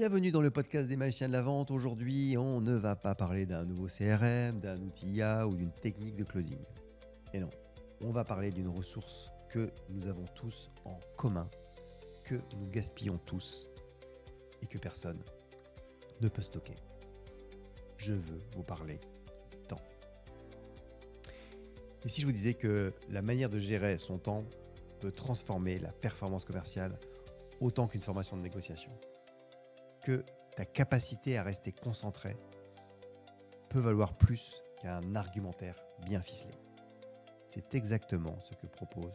Bienvenue dans le podcast des magiciens de la vente. Aujourd'hui, on ne va pas parler d'un nouveau CRM, d'un outil IA ou d'une technique de closing. Et non, on va parler d'une ressource que nous avons tous en commun, que nous gaspillons tous et que personne ne peut stocker. Je veux vous parler du temps. Et si je vous disais que la manière de gérer son temps peut transformer la performance commerciale autant qu'une formation de négociation, que ta capacité à rester concentré peut valoir plus qu'un argumentaire bien ficelé. C'est exactement ce que propose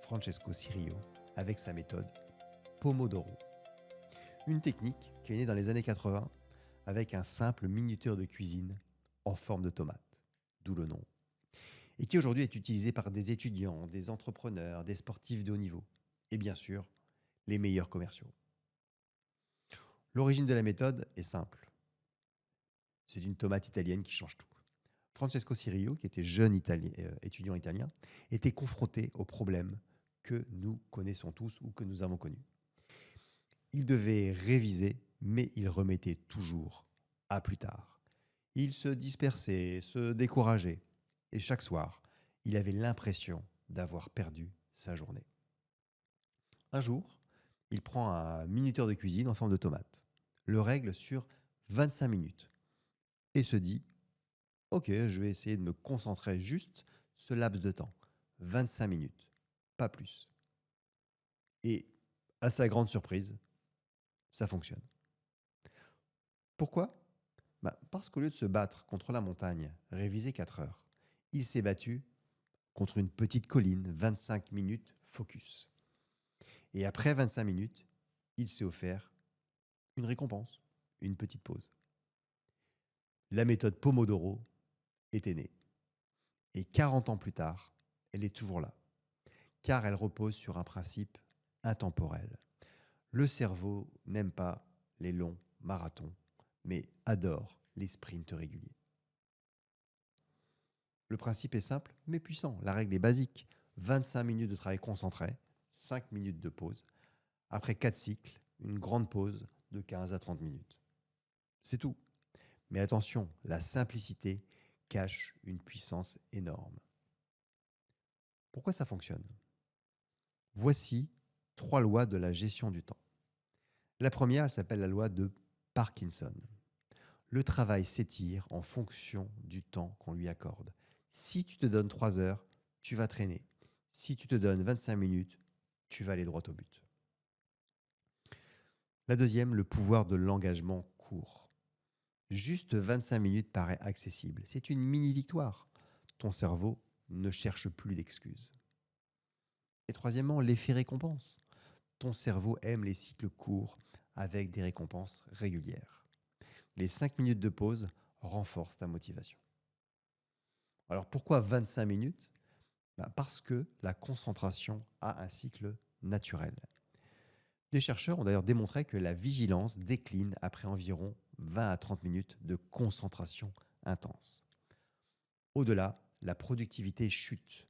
Francesco Cirillo avec sa méthode Pomodoro. Une technique qui est née dans les années 80 avec un simple minuteur de cuisine en forme de tomate, d'où le nom, et qui aujourd'hui est utilisée par des étudiants, des entrepreneurs, des sportifs de haut niveau, et bien sûr, les meilleurs commerciaux. L'origine de la méthode est simple. C'est une tomate italienne qui change tout. Francesco Cirillo, qui était jeune étudiant italien, était confronté aux problèmes que nous connaissons tous ou que nous avons connus. Il devait réviser, mais il remettait toujours à plus tard. Il se dispersait, se décourageait, et chaque soir, il avait l'impression d'avoir perdu sa journée. Un jour, il prend un minuteur de cuisine en forme de tomate, le règle sur 25 minutes, et se dit: ok, je vais essayer de me concentrer juste ce laps de temps. 25 minutes, pas plus. Et à sa grande surprise, ça fonctionne. Pourquoi? Parce qu'au lieu de se battre contre la montagne, réviser 4 heures, il s'est battu contre une petite colline, 25 minutes focus. Et après 25 minutes, il s'est offert une récompense, une petite pause. La méthode Pomodoro était née. Et 40 ans plus tard, elle est toujours là, car elle repose sur un principe intemporel. Le cerveau n'aime pas les longs marathons, mais adore les sprints réguliers. Le principe est simple, mais puissant. La règle est basique. 25 minutes de travail concentré, 5 minutes de pause. Après 4 cycles, une grande pause de 15 à 30 minutes. C'est tout. Mais attention, la simplicité cache une puissance énorme. Pourquoi ça fonctionne? Voici 3 lois de la gestion du temps. La première, elle s'appelle la loi de Parkinson. Le travail s'étire en fonction du temps qu'on lui accorde. Si tu te donnes 3 heures, tu vas traîner. Si tu te donnes 25 minutes, tu vas aller droit au but. La deuxième, le pouvoir de l'engagement court. Juste 25 minutes paraît accessible. C'est une mini-victoire. Ton cerveau ne cherche plus d'excuses. Et troisièmement, l'effet récompense. Ton cerveau aime les cycles courts avec des récompenses régulières. Les 5 minutes de pause renforcent ta motivation. Alors pourquoi 25 minutes? Parce que la concentration a un cycle naturel. Des chercheurs ont d'ailleurs démontré que la vigilance décline après environ 20 à 30 minutes de concentration intense. Au-delà, la productivité chute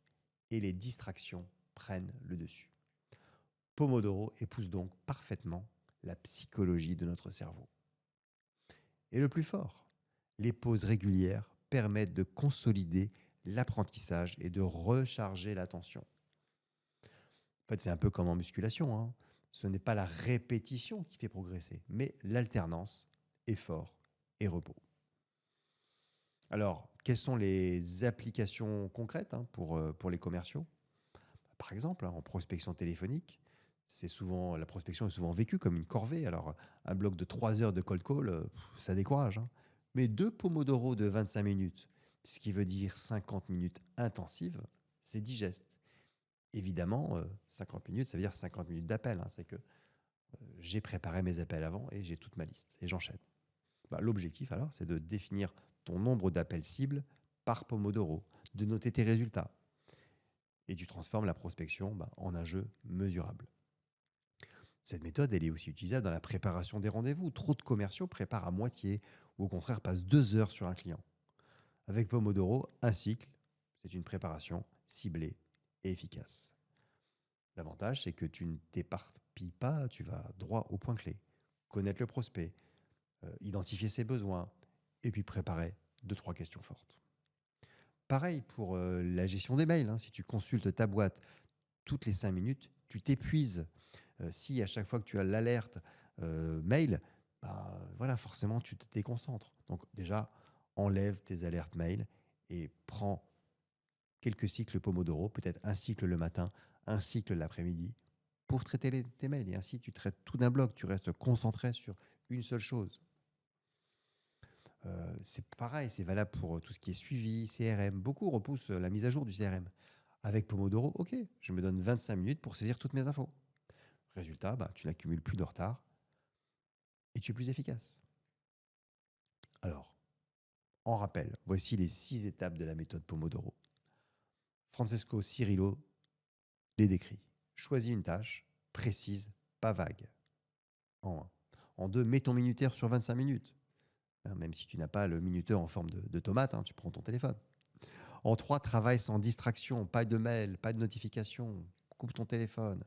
et les distractions prennent le dessus. Pomodoro épouse donc parfaitement la psychologie de notre cerveau. Et le plus fort, les pauses régulières permettent de consolider l'apprentissage et de recharger l'attention. En fait, c'est un peu comme en musculation, hein. Ce n'est pas la répétition qui fait progresser, mais l'alternance, effort et repos. Alors, quelles sont les applications concrètes pour les commerciaux? Par exemple, en prospection téléphonique, la prospection est souvent vécue comme une corvée. Alors, un bloc de 3 heures de cold call, ça décourage, hein. Mais 2 Pomodoro de 25 minutes, ce qui veut dire 50 minutes intensives, c'est digeste. Évidemment, 50 minutes, ça veut dire 50 minutes d'appel, hein. C'est que j'ai préparé mes appels avant et j'ai toute ma liste et j'enchaîne. L'objectif, alors, c'est de définir ton nombre d'appels cibles par Pomodoro, de noter tes résultats. Et tu transformes la prospection en un jeu mesurable. Cette méthode, elle est aussi utilisable dans la préparation des rendez-vous. Trop de commerciaux préparent à moitié ou au contraire passent 2 heures sur un client. Avec Pomodoro, un cycle, c'est une préparation ciblée et efficace. L'avantage, c'est que tu ne t'éparpilles pas, tu vas droit au point clé. connaître le prospect, identifier ses besoins, et puis préparer 2-3 questions fortes. Pareil pour la gestion des mails, hein. Si tu consultes ta boîte toutes les 5 minutes, tu t'épuises. Si à chaque fois que tu as l'alerte mail, bah, voilà, forcément, tu te déconcentres. Donc déjà, enlève tes alertes mail et prends quelques cycles Pomodoro, peut-être un cycle le matin, un cycle l'après-midi, pour traiter tes mails. Et ainsi, tu traites tout d'un bloc, tu restes concentré sur une seule chose. C'est pareil, c'est valable pour tout ce qui est suivi, CRM. Beaucoup repoussent la mise à jour du CRM. Avec Pomodoro, ok, je me donne 25 minutes pour saisir toutes mes infos. Résultat, bah, tu n'accumules plus de retard et tu es plus efficace. Alors, en rappel, voici les 6 étapes de la méthode Pomodoro. Francesco Cirillo les décrit. Choisis une tâche précise, pas vague. En 1. En 2, mets ton minuteur sur 25 minutes. Même si tu n'as pas le minuteur en forme de tomate, hein, tu prends ton téléphone. En 3, travaille sans distraction, pas de mail, pas de notification. Coupe ton téléphone.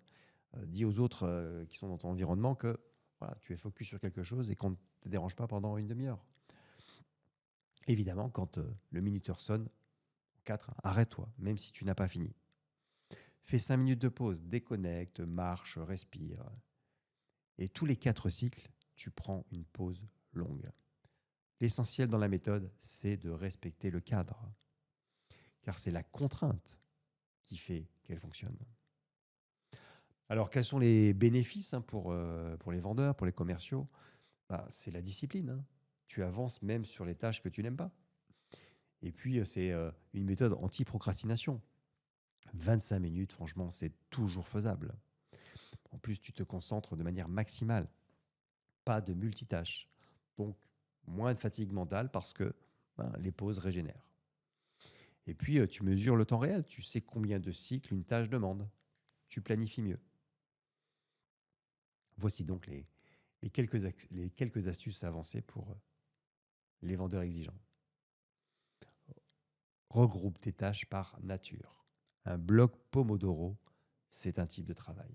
Dis aux autres qui sont dans ton environnement que voilà, tu es focus sur quelque chose et qu'on ne te dérange pas pendant une demi-heure. Évidemment, quand le minuteur sonne, 4, arrête-toi, même si tu n'as pas fini. Fais 5 minutes de pause, déconnecte, marche, respire. Et tous les 4 cycles, tu prends une pause longue. L'essentiel dans la méthode, c'est de respecter le cadre, car c'est la contrainte qui fait qu'elle fonctionne. Alors, quels sont les bénéfices pour les vendeurs, pour les commerciaux? Bah, c'est la discipline, hein. Tu avances même sur les tâches que tu n'aimes pas. Et puis, c'est une méthode anti-procrastination. 25 minutes, franchement, c'est toujours faisable. En plus, tu te concentres de manière maximale, pas de multitâches. Donc, moins de fatigue mentale parce que les pauses régénèrent. Et puis, tu mesures le temps réel. Tu sais combien de cycles une tâche demande. Tu planifies mieux. Voici donc les quelques astuces avancées pour les vendeurs exigeants. Regroupe tes tâches par nature. Un bloc Pomodoro, c'est un type de travail.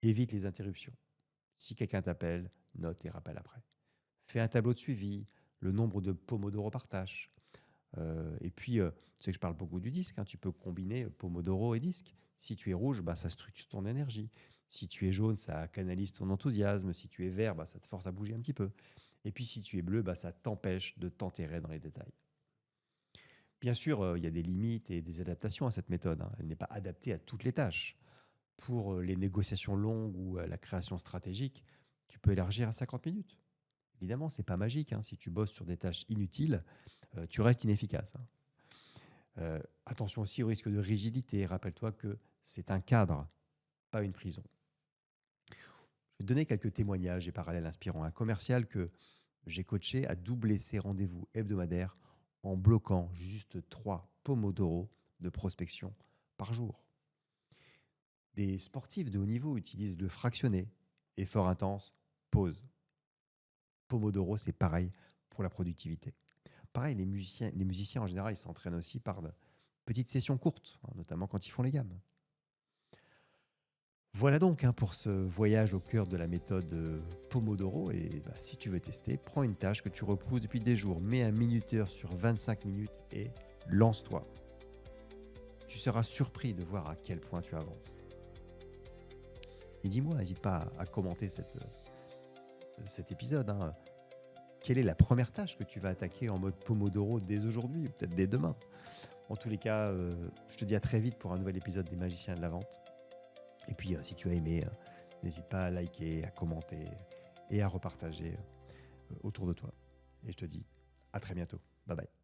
Évite les interruptions. Si quelqu'un t'appelle, note et rappelle après. Fais un tableau de suivi, le nombre de Pomodoro par tâche. Et puis, tu sais que je parle beaucoup du disque, hein, tu peux combiner Pomodoro et disque. Si tu es rouge, ça structure ton énergie. Si tu es jaune, ça canalise ton enthousiasme. Si tu es vert, ça te force à bouger un petit peu. Et puis si tu es bleu, ça t'empêche de t'enterrer dans les détails. Bien sûr, il y a des limites et des adaptations à cette méthode, hein. Elle n'est pas adaptée à toutes les tâches. Pour les négociations longues ou la création stratégique, tu peux élargir à 50 minutes. Évidemment, ce n'est pas magique, hein. Si tu bosses sur des tâches inutiles, tu restes inefficace, hein. Attention aussi au risque de rigidité. Rappelle-toi que c'est un cadre, pas une prison. Je vais te donner quelques témoignages et parallèles inspirants. Un commercial que j'ai coaché a doublé ses rendez-vous hebdomadaires en bloquant juste 3 Pomodoro de prospection par jour. Des sportifs de haut niveau utilisent le fractionné, effort intense, pause. Pomodoro, c'est pareil pour la productivité. Pareil, les musiciens en général, ils s'entraînent aussi par de petites sessions courtes, hein, notamment quand ils font les gammes. Voilà donc pour ce voyage au cœur de la méthode Pomodoro. Et si tu veux tester, prends une tâche que tu repousses depuis des jours, mets un minuteur sur 25 minutes et lance-toi. Tu seras surpris de voir à quel point tu avances. Et dis-moi, n'hésite pas à commenter cet épisode, hein. Quelle est la première tâche que tu vas attaquer en mode Pomodoro dès aujourd'hui, ou peut-être dès demain? En tous les cas, je te dis à très vite pour un nouvel épisode des Magiciens de la Vente. Et puis, si tu as aimé, n'hésite pas à liker, à commenter et à repartager autour de toi. Et je te dis à très bientôt. Bye bye.